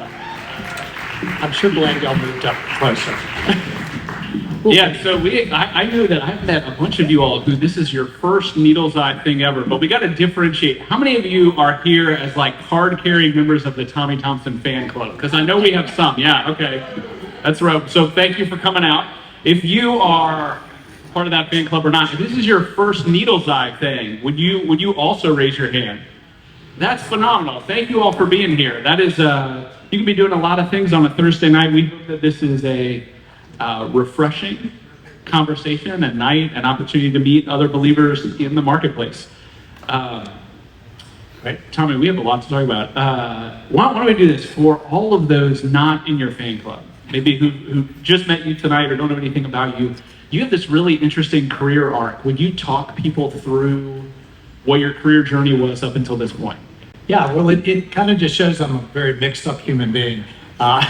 I'm sure glad y'all moved up closer. Yeah, so I know that I've met a bunch of you all who this is your first Needle's Eye thing ever, but we got to differentiate. How many of you are here as like card-carrying members of the Tommy Thompson fan club? Because I know we have some. Yeah, okay. That's right. So thank you for coming out. If you are part of that fan club or not, if this is your first Needle's Eye thing, would you also raise your hand? That's phenomenal. Thank you all for being here. That is, you can be doing a lot of things on a Thursday night. We hope that this is a refreshing conversation at night, an opportunity to meet other believers in the marketplace. Right, Tommy, we have a lot to talk about. Why don't we do this for all of those not in your fan club, maybe who just met you tonight or don't know anything about you? You have this really interesting career arc. Would you talk people through what your career journey was up until this point? Yeah, well, it kind of just shows I'm a very mixed up human being. I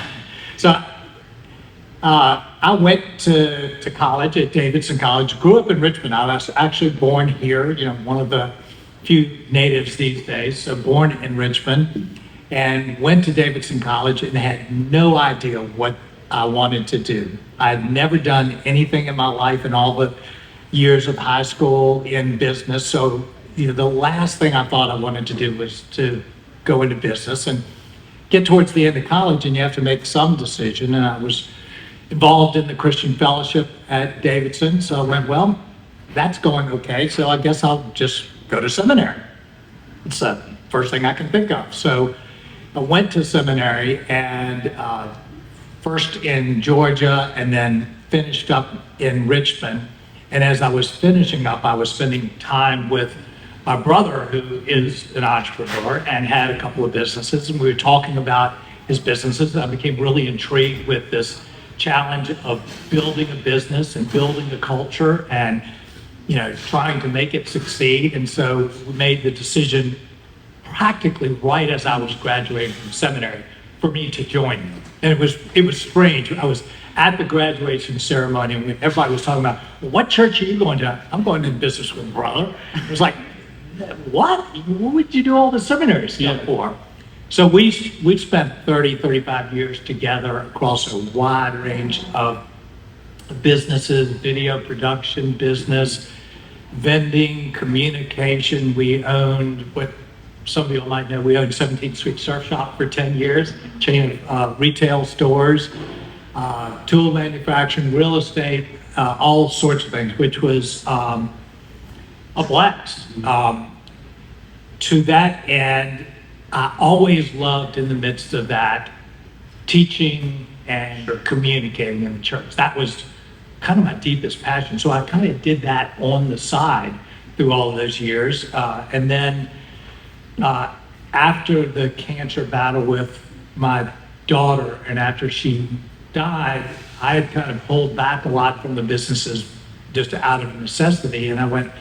went to college at Davidson College, grew up in Richmond. I was actually born here, one of the few natives these days, so born in Richmond, and went to Davidson College and had no idea what I wanted to do. I had never done anything in my life in all the years of high school in business, so the last thing I thought I wanted to do was to go into business and get towards the end of college, and you have to make some decision, and I was involved in the Christian fellowship at Davidson. So I went, well, that's going okay. So I guess I'll just go to seminary. It's the first thing I can think of. So I went to seminary and first in Georgia and then finished up in Richmond. And as I was finishing up, I was spending time with my brother, who is an entrepreneur and had a couple of businesses. And we were talking about his businesses. I became really intrigued with this challenge of building a business and building a culture and trying to make it succeed. And so we made the decision practically right as I was graduating from seminary for me to join him. And it was strange. I was at the graduation ceremony and everybody was talking about, well, what church are you going to? I'm going into business with brother. It was like, what would you do all the seminary stuff for? So we spent 30, 35 years together across a wide range of businesses, video production business, vending, communication. We owned what some of you might know, we owned 17th Street Surf Shop for 10 years, chain of retail stores, tool manufacturing, real estate, all sorts of things, which was a blast. To that end, I always loved in the midst of that teaching and communicating in the church. That was kind of my deepest passion. So I kind of did that on the side through all of those years. And then after the cancer battle with my daughter and after she died, I had kind of pulled back a lot from the businesses just out of necessity. And I went,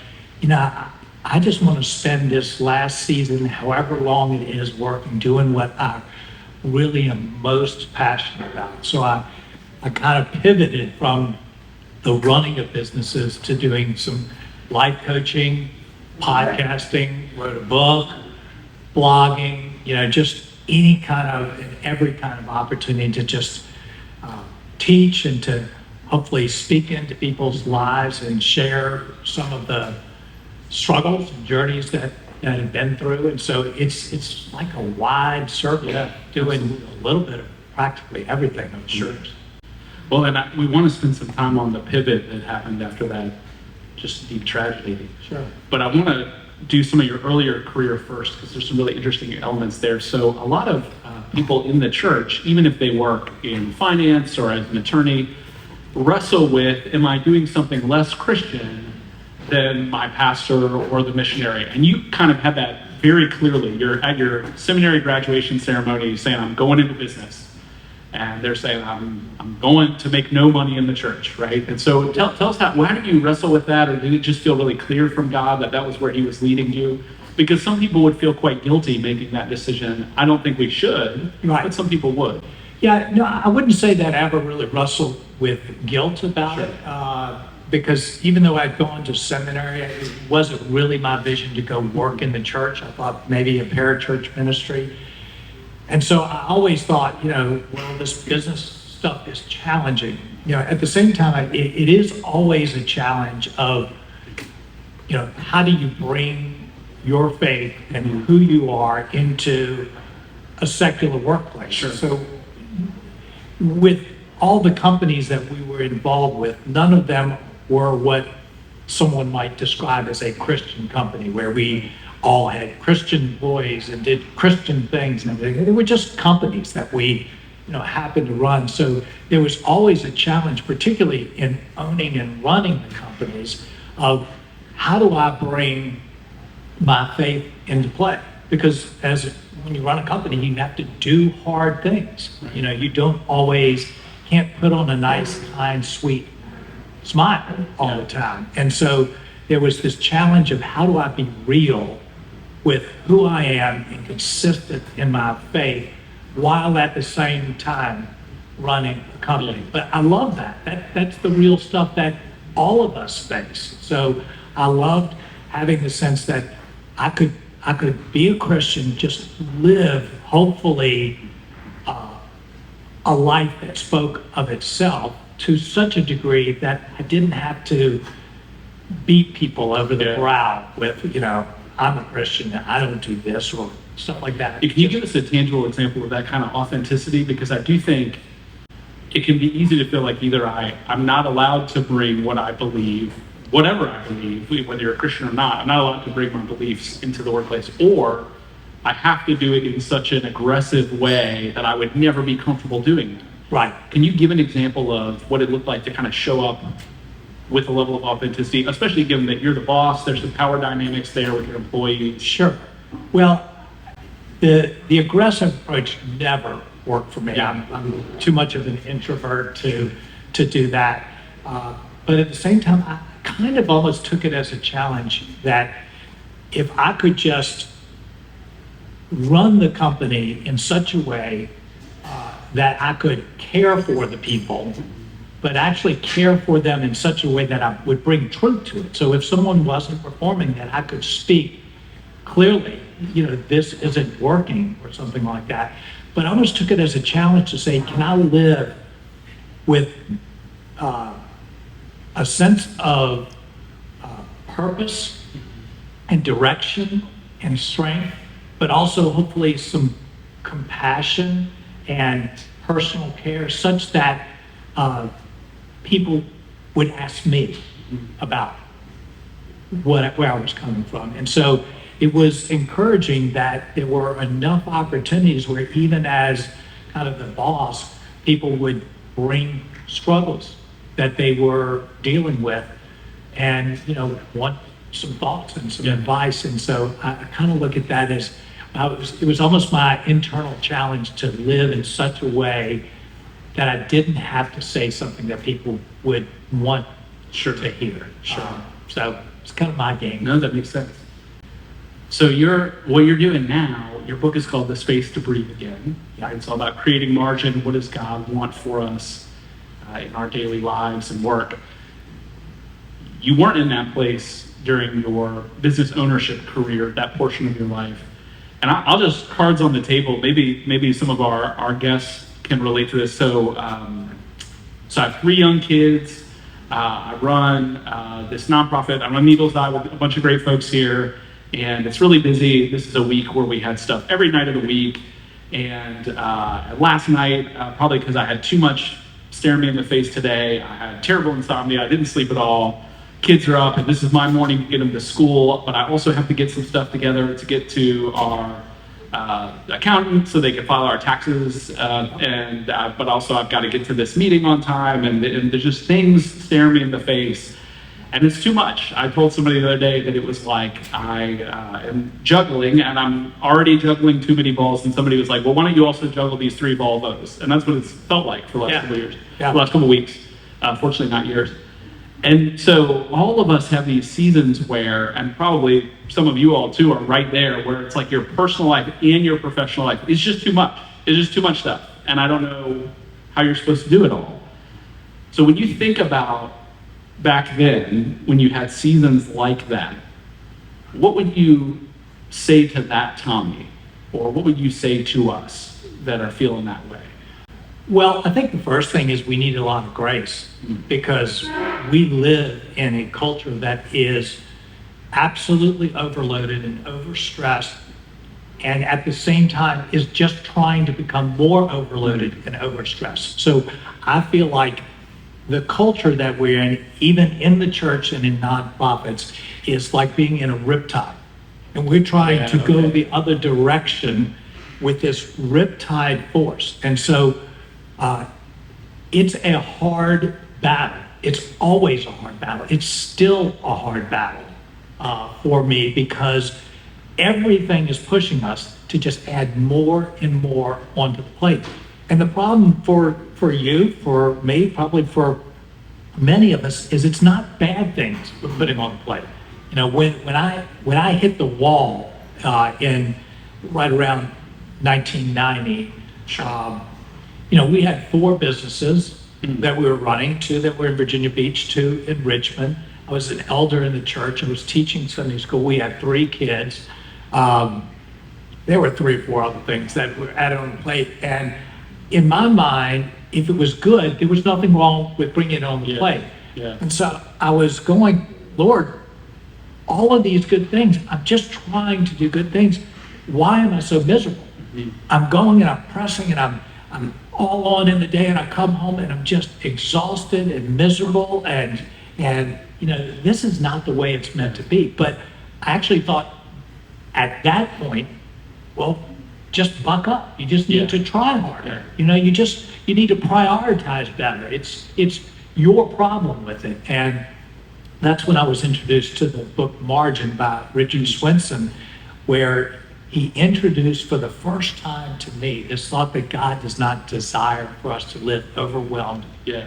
I just want to spend this last season, however long it is, working, doing what I really am most passionate about. So I kind of pivoted from the running of businesses to doing some life coaching, podcasting, wrote a book, blogging, just any kind of, every kind of opportunity to just teach and to hopefully speak into people's lives and share some of the struggles and journeys that I've been through. And so it's like a wide circle, doing a little bit of practically everything, I'm sure. Well, and we want to spend some time on the pivot that happened after that just deep tragedy. Sure. But I want to do some of your earlier career first, because there's some really interesting elements there. So a lot of people in the church, even if they work in finance or as an attorney, wrestle with, am I doing something less Christian than my pastor or the missionary? And you kind of had that very clearly. You're at your seminary graduation ceremony saying, I'm going into business. And they're saying, I'm going to make no money in the church, right? And so tell us how did you wrestle with that? Or did it just feel really clear from God that was where he was leading you? Because some people would feel quite guilty making that decision. I don't think we should, right, but some people would. Yeah, no, I wouldn't say that I ever really wrestled with guilt about it. Because even though I'd gone to seminary, it wasn't really my vision to go work in the church. I thought maybe a parachurch ministry. And so I always thought, well, this business stuff is challenging. At the same time, it is always a challenge of, how do you bring your faith and who you are into a secular workplace? Sure. So with all the companies that we were involved with, none of them were what someone might describe as a Christian company, where we all had Christian employees and did Christian things and everything. They were just companies that we, happened to run. So there was always a challenge, particularly in owning and running the companies, of how do I bring my faith into play? Because when you run a company, you have to do hard things. Right. You don't always, can't put on a nice, kind, sweet smile all the time. And so there was this challenge of how do I be real with who I am and consistent in my faith while at the same time running a company. But I love that. That's the real stuff that all of us face. So I loved having the sense that I could be a Christian, just live, hopefully, a life that spoke of itself to such a degree that I didn't have to beat people over the brow with, I'm a Christian, I don't do this, or stuff like that. Can you give us a tangible example of that kind of authenticity? Because I do think it can be easy to feel like either I'm not allowed to bring what I believe, whatever I believe, whether you're a Christian or not, I'm not allowed to bring my beliefs into the workplace, or I have to do it in such an aggressive way that I would never be comfortable doing that. Right. Can you give an example of what it looked like to kind of show up with a level of authenticity, especially given that you're the boss, there's some power dynamics there with your employees? Sure. Well, the aggressive approach never worked for me. Yeah. I'm too much of an introvert to do that. But at the same time, I kind of almost took it as a challenge that if I could just run the company in such a way that I could care for the people, but actually care for them in such a way that I would bring truth to it. So if someone wasn't performing, that I could speak clearly, this isn't working or something like that. But I almost took it as a challenge to say, can I live with a sense of purpose and direction and strength, but also hopefully some compassion and personal care, such that people would ask me about where I was coming from. And so it was encouraging that there were enough opportunities where, even as kind of the boss, people would bring struggles that they were dealing with and, want some thoughts and some advice. And so I kind of look at that as it was almost my internal challenge to live in such a way that I didn't have to say something that people would want to hear. So it's kind of my game. No, that makes sense. So what you're doing now, your book is called The Space to Breathe Again. Right? It's all about creating margin. What does God want for us in our daily lives and work? You weren't in that place during your business ownership career, that portion of your life. And I'll just, cards on the table, maybe some of our guests can relate to this. So I have 3 young kids. I run this nonprofit. I run Needles Eye with a bunch of great folks here. And it's really busy. This is a week where we had stuff every night of the week. And last night, probably because I had too much staring me in the face today, I had terrible insomnia. I didn't sleep at all. Kids are up, and this is my morning to get them to school. But I also have to get some stuff together to get to our accountant so they can file our taxes. But also I've got to get to this meeting on time. And there's just things staring me in the face. And it's too much. I told somebody the other day that it was like I am juggling, and I'm already juggling too many balls. And somebody was like, well, why don't you also juggle these 3 volvos? And that's what it's felt like for the last couple of years, the last couple of weeks. Fortunately, not years. And so all of us have these seasons where, and probably some of you all too are right there, where it's like your personal life and your professional life is just too much. It's just too much stuff. And I don't know how you're supposed to do it all. So when you think about back then, when you had seasons like that, what would you say to that Tommy? Or what would you say to us that are feeling that way? Well, I think the first thing is we need a lot of grace because we live in a culture that is absolutely overloaded and overstressed, and at the same time is just trying to become more overloaded and overstressed. So I feel like the culture that we're in, even in the church and in nonprofits, is like being in a riptide. And we're trying to go the other direction with this riptide force. And so it's a hard battle. It's always a hard battle. It's still a hard battle for me because everything is pushing us to just add more and more onto the plate. And the problem for you, for me, probably for many of us, is it's not bad things we're putting on the plate. You know, when I hit the wall in right around 1990, you know, we had 4 businesses that we were running, 2 that were in Virginia Beach, 2 in Richmond. I was an elder in the church. I was teaching Sunday school. We had 3 kids. There were 3 or 4 other things that were added on the plate. And in my mind, if it was good, there was nothing wrong with bringing it on the plate. Yeah. And so I was going, Lord, all of these good things, I'm just trying to do good things. Why am I so miserable? I'm going and I'm pressing and I'm all on in the day, and I come home and I'm just exhausted and miserable, and you know, this is not the way it's meant to be. But I actually thought at that point, well, just buck up. You just need to try harder. You know, you need to prioritize better. It's your problem with it. And that's when I was introduced to the book Margin by Richard Swenson, where he introduced for the first time to me this thought that God does not desire for us to live overwhelmed,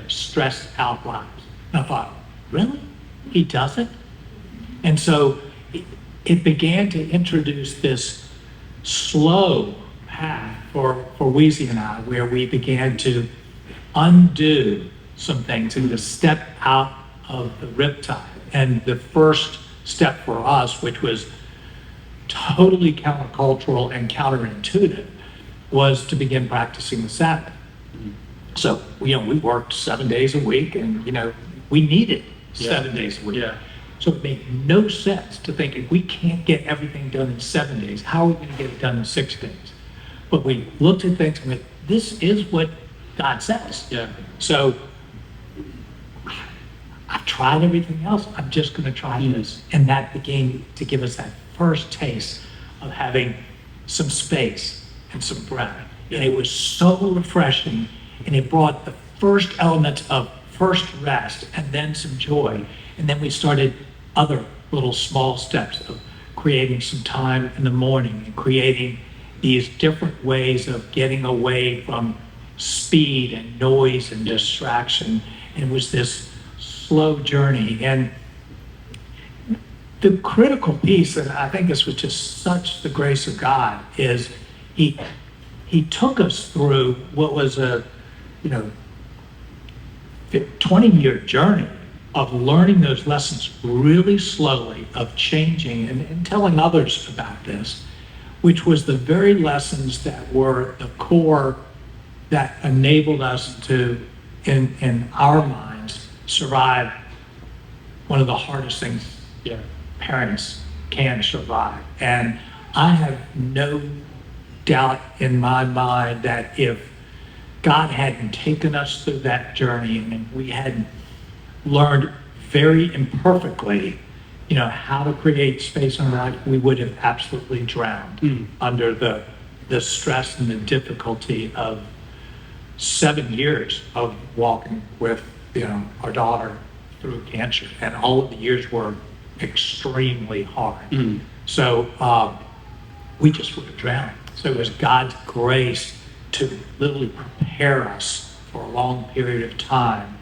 stressed out lives. And I thought, really? He doesn't? And so it began to introduce this slow path for Weezy and I, where we began to undo some things and to step out of the riptide. And the first step for us, which was totally countercultural and counterintuitive, was to begin practicing the Sabbath. So, you know, we worked 7 days a week, and, you know, we needed 7 days a week. So it made no sense to think if we can't get everything done in 7 days, how are we going to get it done in 6 days? But we looked at things and went, this is what God says. So I've tried everything else. I'm just going to try this. And that began to give us that first taste of having some space and some breath. And it was so refreshing, and it brought the first element of first rest and then some joy. And then we started other little small steps of creating some time in the morning and creating these different ways of getting away from speed and noise and distraction. And it was this slow journey. And the critical piece, and I think this was just such the grace of God, is he took us through what was a 20-year journey of learning those lessons really slowly, of changing and telling others about this, which was the very lessons that were the core that enabled us to, in our minds, survive one of the hardest things parents can survive. And I have no doubt in my mind that if God hadn't taken us through that journey and we hadn't learned very imperfectly, you know, how to create space in our life, we would have absolutely drowned under the stress and the difficulty of 7 years of walking with, you know, our daughter through cancer. And all of the years were extremely hard. So we just would have drowned. So it was God's grace to literally prepare us for a long period of time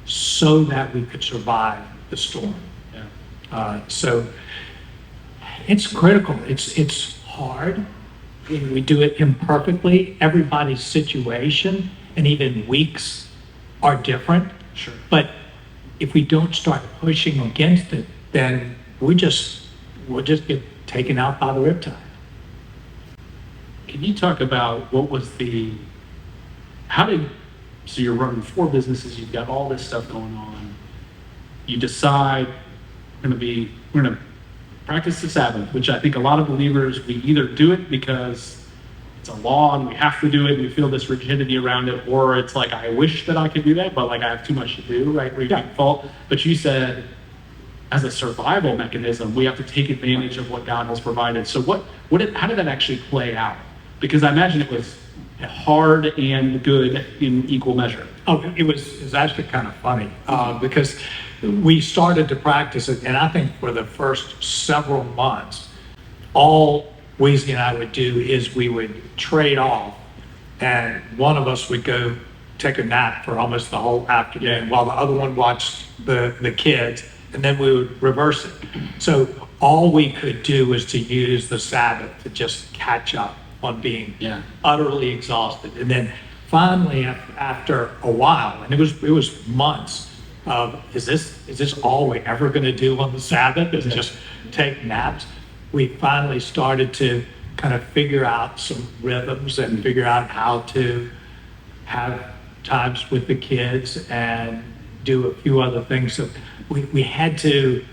so that we could survive the storm. So it's critical. It's hard. We do it imperfectly. Everybody's situation and even weeks are different. But if we don't start pushing against it, then we'll just get taken out by the riptide. can you talk about what was so you're running 4 businesses, you've got all this stuff going on. You decide we're going to practice the Sabbath, which I think a lot of believers, we either do it because it's a law and we have to do it and we feel this rigidity around it, or it's like, I wish that I could do that, but like I have too much to do, right? Where you can fault. But you said, as a survival mechanism, we have to take advantage of what God has provided. So how did that actually play out? Because I imagine it was hard and good in equal measure. Oh, it was actually kind of funny because we started to practice it, and I think for the first several months, all Weezy and I would do is we would trade off, and one of us would go take a nap for almost the whole afternoon while the other one watched the kids, and then we would reverse it. So all we could do was to use the Sabbath to just catch up on being utterly exhausted. And then finally, after a while, and it was months of, is this all we're ever going to do on the Sabbath? Is just take naps? We finally started to kind of figure out some rhythms and figure out how to have times with the kids and do a few other things. So we had to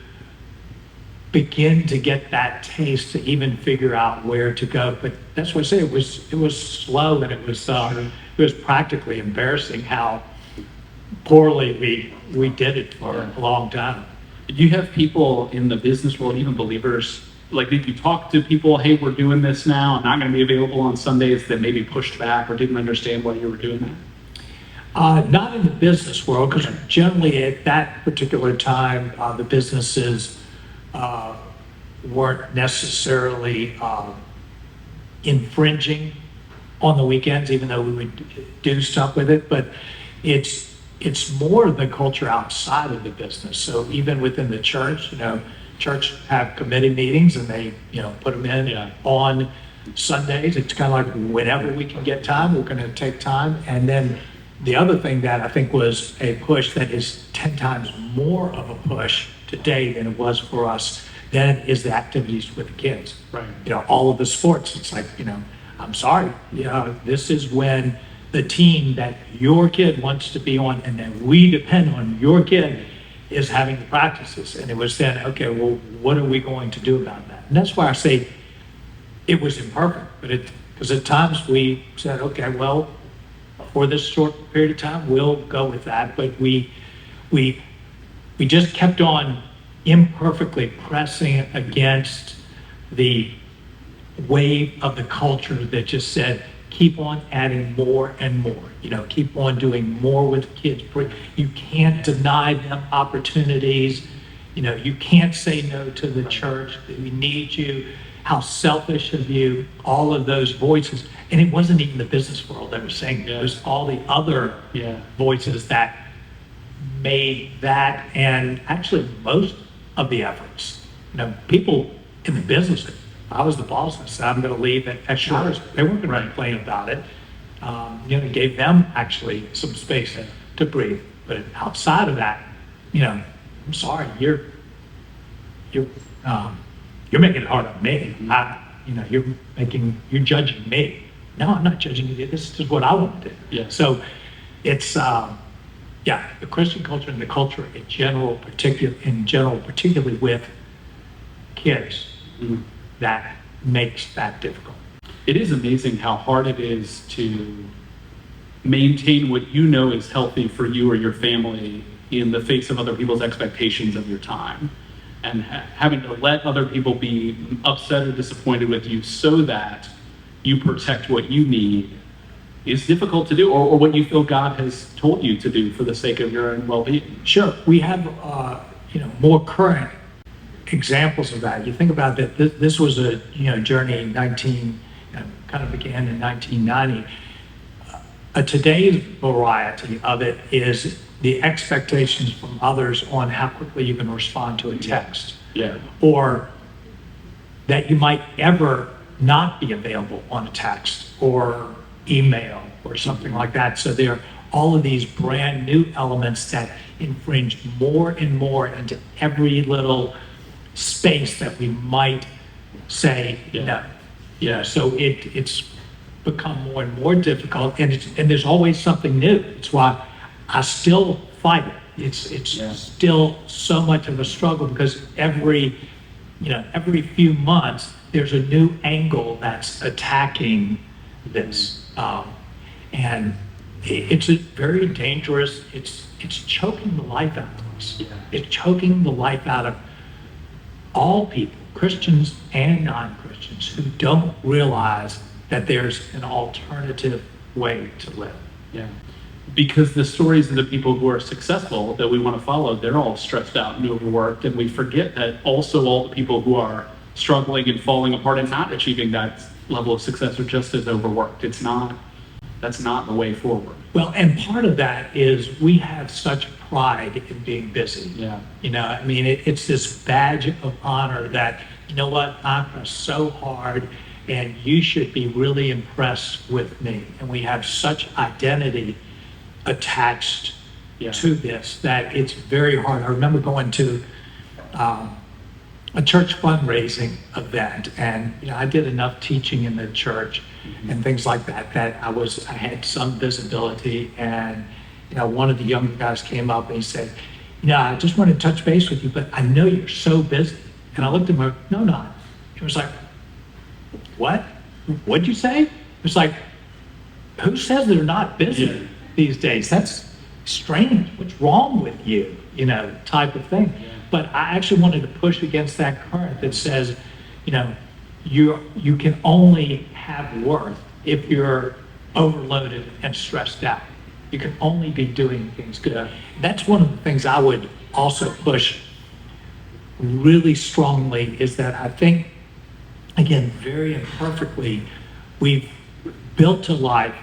begin to get that taste to even figure out where to go. But that's what I say, it was slow, and it was practically embarrassing how poorly we did it for a long time. Did you have people in the business world, even believers, like did you talk to people, hey, we're doing this now, I'm not going to be available on Sundays, that maybe pushed back or didn't understand why you were doing that? Not in the business world, because generally at that particular time, the businesses weren't necessarily infringing on the weekends, even though we would do stuff with it. But it's more the culture outside of the business. So even within the church, church have committee meetings, and they put them in on Sundays. It's kind of like whenever we can get time, we're going to take time. And then the other thing that I think was a push that is 10 times more of a push today than it was for us then is the activities with the kids. Right. All of the sports. It's like, I'm sorry, this is when the team that your kid wants to be on and that we depend on your kid is having the practices. And it was then, okay, well, what are we going to do about that? And that's why I say it was imperfect, because at times we said, okay, well, for this short period of time, we'll go with that. But we just kept on imperfectly pressing against the wave of the culture that just said, keep on adding more and more, keep on doing more with kids. You can't deny them opportunities. You can't say no to the church. We need you. How selfish of you, all of those voices. And it wasn't even the business world that was saying it. It was all the other voices that made that, and actually most of the efforts. People in the business, if I was the boss, I said, I'm going to leave at X hours. They weren't going to complain about it. Gave them actually some space to breathe. But outside of that, I'm sorry, you're making it hard on me. You're judging me. No, I'm not judging you. This is what I want to do. Yeah. So it's the Christian culture and the culture in general, particularly with kids, that makes that difficult. It is amazing how hard it is to maintain what is healthy for you or your family in the face of other people's expectations of your time, and having to let other people be upset or disappointed with you so that you protect what you need is difficult to do, or what you feel God has told you to do for the sake of your own well-being. Sure, we have more current examples of that. You think about that. This was a journey kind of began in 1990. Today's variety of it is the expectations from others on how quickly you can respond to a text, or that you might ever not be available on a text or email or something like that. So there are all of these brand new elements that infringe more and more into every little space that we might say no. So it's become more and more difficult, and there's always something new. It's why I still fight it. It's still so much of a struggle because every few months there's a new angle that's attacking this, and it's a very dangerous. It's choking the life out of us. It's choking the life out of all people, Christians and non-Christians, who don't realize that there's an alternative way to live. Yeah. Because the stories of the people who are successful that we want to follow, they're all stressed out and overworked, and we forget that also all the people who are struggling and falling apart and not achieving that level of success are just as overworked. That's not the way forward. Well, and part of that is we have such pride in being busy. Yeah. It's this badge of honor that, you know what, I press so hard and you should be really impressed with me. And we have such identity attached to this that it's very hard. I remember going to a church fundraising event, and I did enough teaching in the church and things like that I had some visibility. And one of the younger guys came up and he said, I just wanted to touch base with you, but I know you're so busy. And I looked at him, no, not. He was like, what? What'd you say? It was like, who says they're not busy these days? That's strange. What's wrong with you? Type of thing. Yeah. But I actually wanted to push against that current that says, you can only have worth if you're overloaded and stressed out. You can only be doing things good. Yeah. That's one of the things I would also push really strongly, is that I think, again, very imperfectly, we've built a life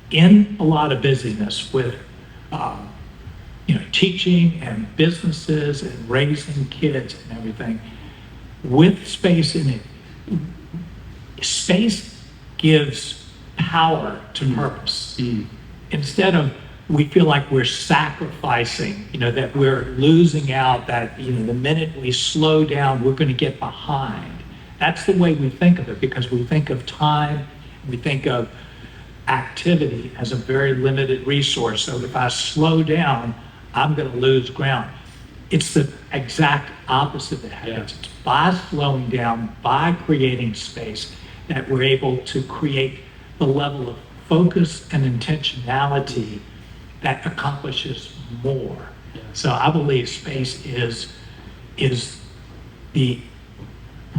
in a lot of busyness with teaching and businesses and raising kids and everything, with space in it. Space gives power to purpose. Instead of, we feel like we're sacrificing, that we're losing out, that the minute we slow down, we're going to get behind. That's the way we think of it, because we think of time, we think of activity as a very limited resource. So if I slow down, I'm going to lose ground. It's the exact opposite that happens. It's by slowing down, by creating space, that we're able to create the level of focus and intentionality that accomplishes more. So I believe space is the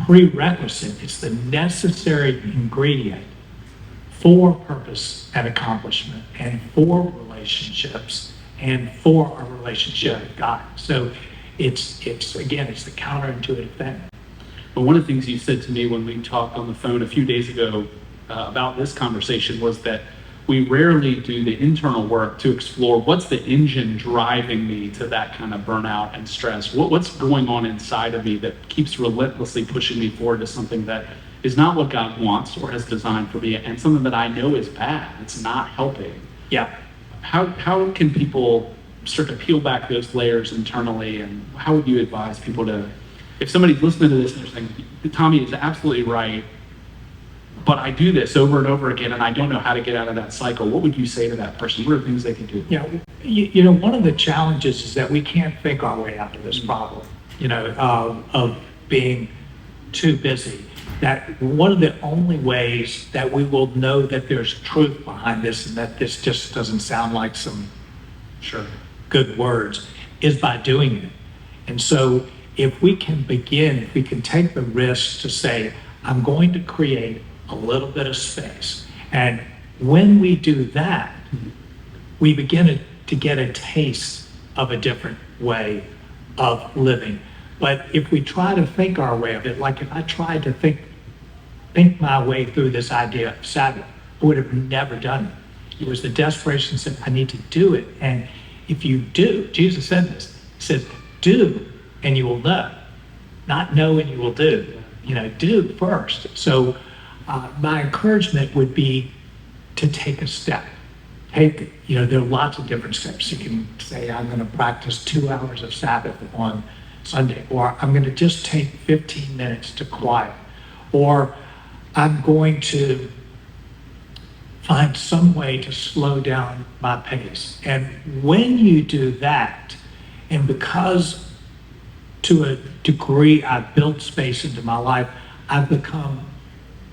prerequisite. It's the necessary ingredient for purpose and accomplishment, and for relationships, and for our relationship with God. So it's the counterintuitive thing. But one of the things you said to me when we talked on the phone a few days ago about this conversation was that we rarely do the internal work to explore what's the engine driving me to that kind of burnout and stress. What's going on inside of me that keeps relentlessly pushing me forward to something that is not what God wants or has designed for me, and something that I know is bad. It's not helping. Yeah. How can people start to peel back those layers internally, and how would you advise people to, if somebody's listening to this and they're saying, Tommy is absolutely right, but I do this over and over again and I don't know how to get out of that cycle, what would you say to that person? What are things they can do? Yeah, one of the challenges is that we can't think our way out of this problem, of being too busy. That one of the only ways that we will know that there's truth behind this, and that this just doesn't sound like some good words, is by doing it. And so if we can take the risk to say, I'm going to create a little bit of space. And when we do that, we begin to get a taste of a different way of living. But if we try to think our way of it, like if I tried to think my way through this idea of Sabbath, I would have never done it. It was the desperation that said, I need to do it. And if you do, Jesus said this, he says, do and you will know, not know and you will do. Do first. So my encouragement would be to take a step. There are lots of different steps. You can say, I'm going to practice 2 hours of Sabbath on Sunday, or I'm going to just take 15 minutes to quiet, or I'm going to find some way to slow down my pace. And when you do that, and because to a degree I've built space into my life, I've become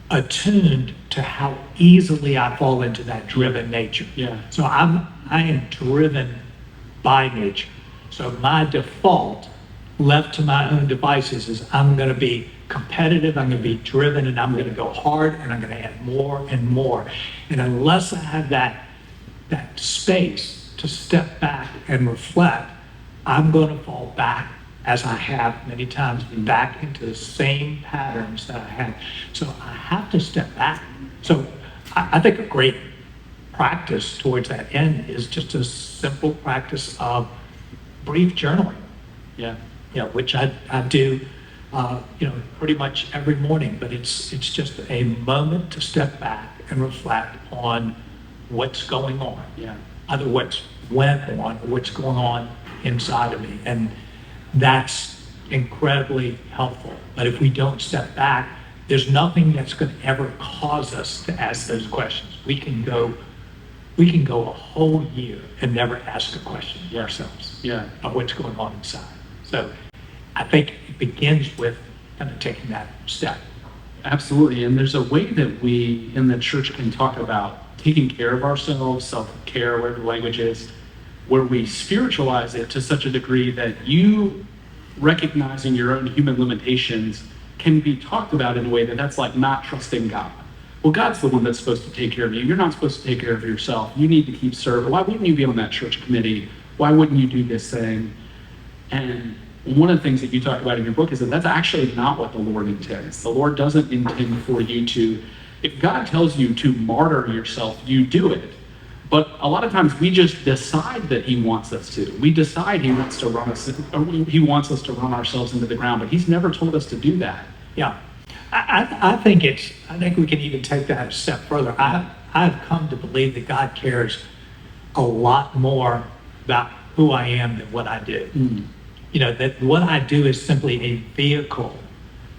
attuned to how easily I fall into that driven nature. Yeah. So I am driven by nature. So my default, left to my own devices, is I'm going to be competitive, I'm going to be driven, and I'm going to go hard, and I'm going to add more and more. And unless I have that space to step back and reflect, I'm going to fall back, as I have many times, back into the same patterns that I had. So I have to step back. So I think a great practice towards that end is just a simple practice of brief journaling. Yeah. Which I do, pretty much every morning. But it's just a moment to step back and reflect on what's going on. Yeah. Either what's went on or what's going on inside of me, and that's incredibly helpful. But if we don't step back, there's nothing that's going to ever cause us to ask those questions. We can go a whole year and never ask a question to ourselves of what's going on inside. So I think it begins with kind of taking that step. Absolutely. And there's a way that we in the church can talk about taking care of ourselves, self-care, whatever the language is, where we spiritualize it to such a degree that you recognizing your own human limitations can be talked about in a way that that's like not trusting God. Well, God's the one that's supposed to take care of you. You're not supposed to take care of yourself. You need to keep serving. Why wouldn't you be on that church committee? Why wouldn't you do this thing? And one of the things that you talk about in your book is that that's actually not what the Lord intends. The Lord doesn't intend for you to, if God tells you to martyr yourself, you do it. But a lot of times we just decide that he wants us to. We decide he wants to run us, or he wants us to run ourselves into the ground, but he's never told us to do that. Yeah. I think we can even take that a step further. I've come to believe that God cares a lot more about who I am than what I do. That what I do is simply a vehicle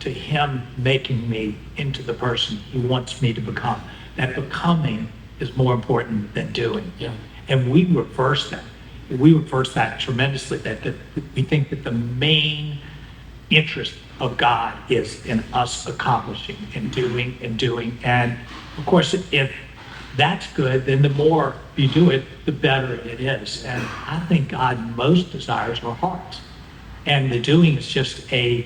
to him making me into the person he wants me to become. That becoming is more important than doing. Yeah. And we reverse that. We reverse that tremendously, that we think that the main interest of God is in us accomplishing and doing. And of course, if that's good, then the more you do it, the better it is. And I think God most desires our hearts. And the doing is just a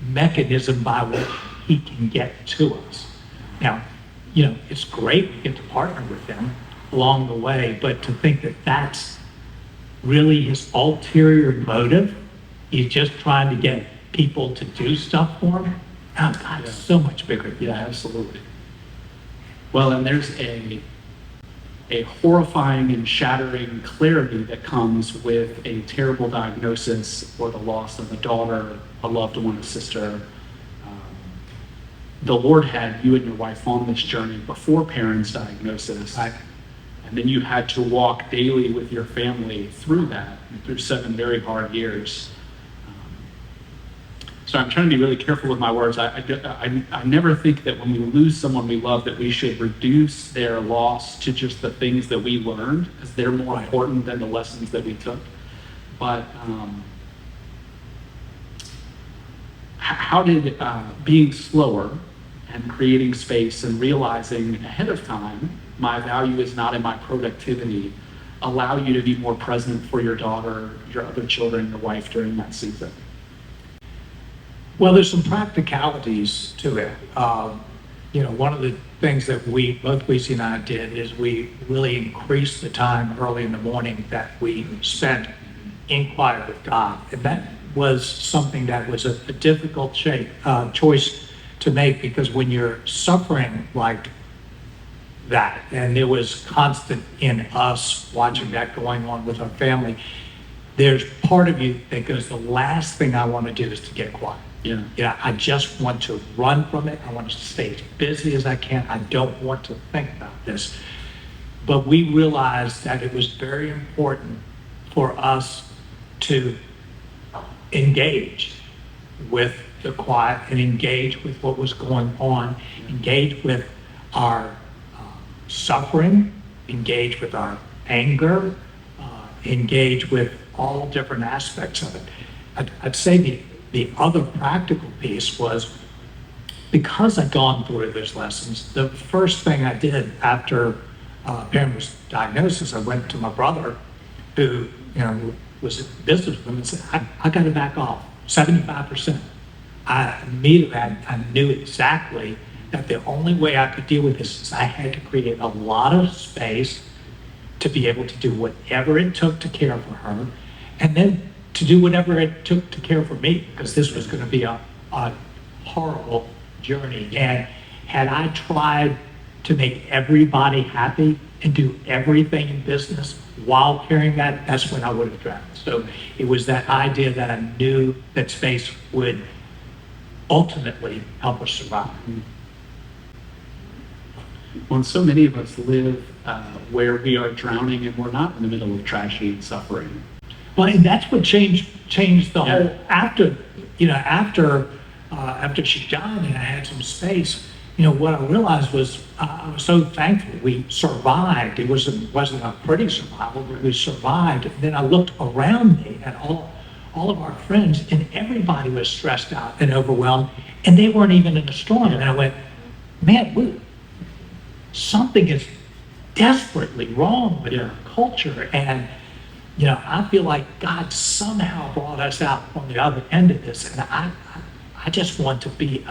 mechanism by which he can get to us. Now, it's great we get to partner with him along the way, but to think that that's really his ulterior motive, he's just trying to get people to do stuff for him, God's so much bigger. Yeah, absolutely. Well, and there's a horrifying and shattering clarity that comes with a terrible diagnosis or the loss of a daughter, a loved one, a sister. The Lord had you and your wife on this journey before Perrin's diagnosis. Right. And then you had to walk daily with your family through that, through 7 very hard years. So I'm trying to be really careful with my words. I never think that when we lose someone we love that we should reduce their loss to just the things that we learned, because they're more important than the lessons that we took. But how did being slower and creating space and realizing ahead of time my value is not in my productivity allow you to be more present for your daughter, your other children, your wife during that season? Well, there's some practicalities to it. One of the things that both Weezy and I did is we really increased the time early in the morning that we spent in quiet with God. And that was something that was a difficult choice to make, because when you're suffering like that, and it was constant in us watching that going on with our family, there's part of you that goes, the last thing I want to do is to get quiet. Yeah. I just want to run from it. I want to stay as busy as I can. I don't want to think about this. But we realized that it was very important for us to engage with the quiet and engage with what was going on, engage with our suffering, engage with our anger, engage with all different aspects of it. I'd say the other practical piece was, because I'd gone through those lessons, the first thing I did after Perrin was diagnosed is I went to my brother, who was in business with him, and said, I got to back off 75%. Immediately I knew exactly that the only way I could deal with this is I had to create a lot of space to be able to do whatever it took to care for her, and then to do whatever it took to care for me, because this was going to be a horrible journey. And had I tried to make everybody happy and do everything in business while carrying that, that's when I would have drowned. So it was that idea that I knew that space would ultimately help us survive. Well, so many of us live where we are drowning and we're not in the middle of tragedy and suffering. Well, and that's what changed the Yeah. whole, after she died and I had some space, what I realized was I was so thankful we survived. It wasn't a pretty survival, but we survived. And then I looked around me at all of our friends, and everybody was stressed out and overwhelmed, and they weren't even in a storm. And I went, man, something is desperately wrong with our culture. And I feel like God somehow brought us out on the other end of this, and I just want to be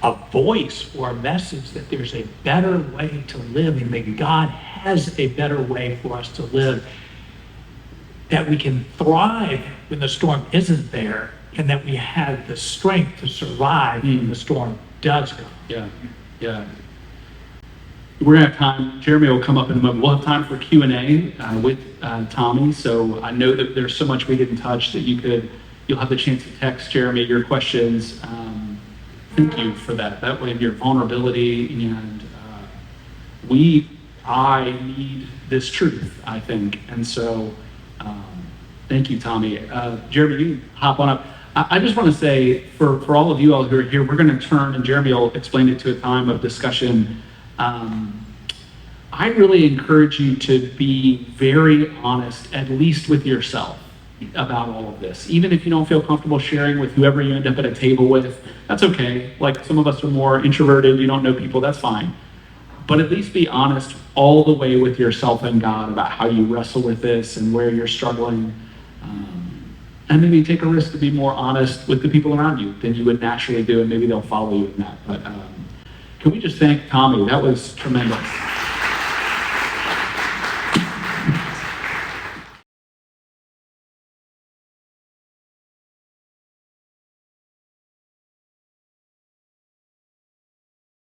a voice or a message that there's a better way to live, and that God has a better way for us to live, that we can thrive when the storm isn't there, and that we have the strength to survive when the storm does come. Yeah. We're gonna have time. Jeremy will come up in a moment. We'll have time for Q&A with Tommy. So I know that there's so much we didn't touch that you'll have the chance to text Jeremy your questions. Thank you for that. That way, your vulnerability, and I need this truth, I think. And so, thank you, Tommy. Jeremy, you can hop on up. I just want to say, for all of you all who are here, we're going to turn, and Jeremy will explain it, to a time of discussion. I really encourage you to be very honest, at least with yourself, about all of this. Even if you don't feel comfortable sharing with whoever you end up at a table with, that's okay. Like, some of us are more introverted, you don't know people, that's fine. But at least be honest all the way with yourself and God about how you wrestle with this and where you're struggling. And maybe take a risk to be more honest with the people around you than you would naturally do, and maybe they'll follow you in that. But can we just thank Tommy? That was tremendous.